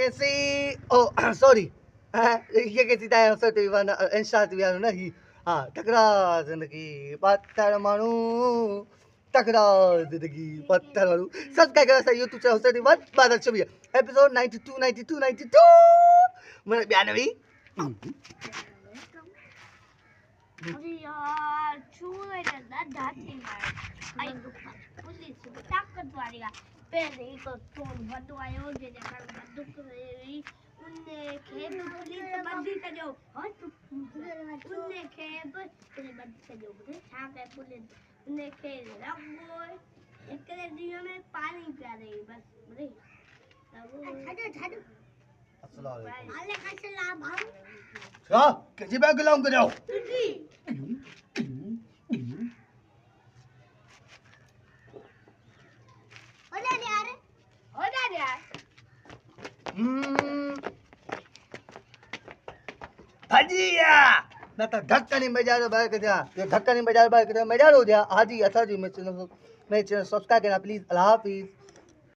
कैसी ओ सॉरी ये कैसी था सर टीवाना इंस्टा टीवानो नहीं हाँ टकरा जिंदगी पत्थर मारू टकरा जिंदगी पत्थर मारू सब्सक्राइब करा सर यूट्यूब चैनल से वन बादल छवि एपिसोड 92 मेरा बयान भी अरे यार चूहे ना जाती मार आई पुलिस ताकत वाली का पहले ही तो तोड़ बंदवायो जे कर बंदूक रे उन्ने खेब पुलिस बंदी से जो हां उन्ने खेब पुलिस बंदी से जो बुझे छा के पुलिस उन्ने खेब रखो एक दियो में पानी पिया रही बस बुझे छाड़ो अस्सलाम वालेकुम वालेकुम सलाम भाई क्या कैसी बैग गलाऊं कर जाओ भजिया ना तो ढक्कनी बजा बाहर कर दिया ये ढक्कनी बजा बाहर कर दिया मैं जा रहा हूं आज ही अच्छा जी मैं चैनल सब्सक्राइब करना प्लीज अल्लाह हाफिज।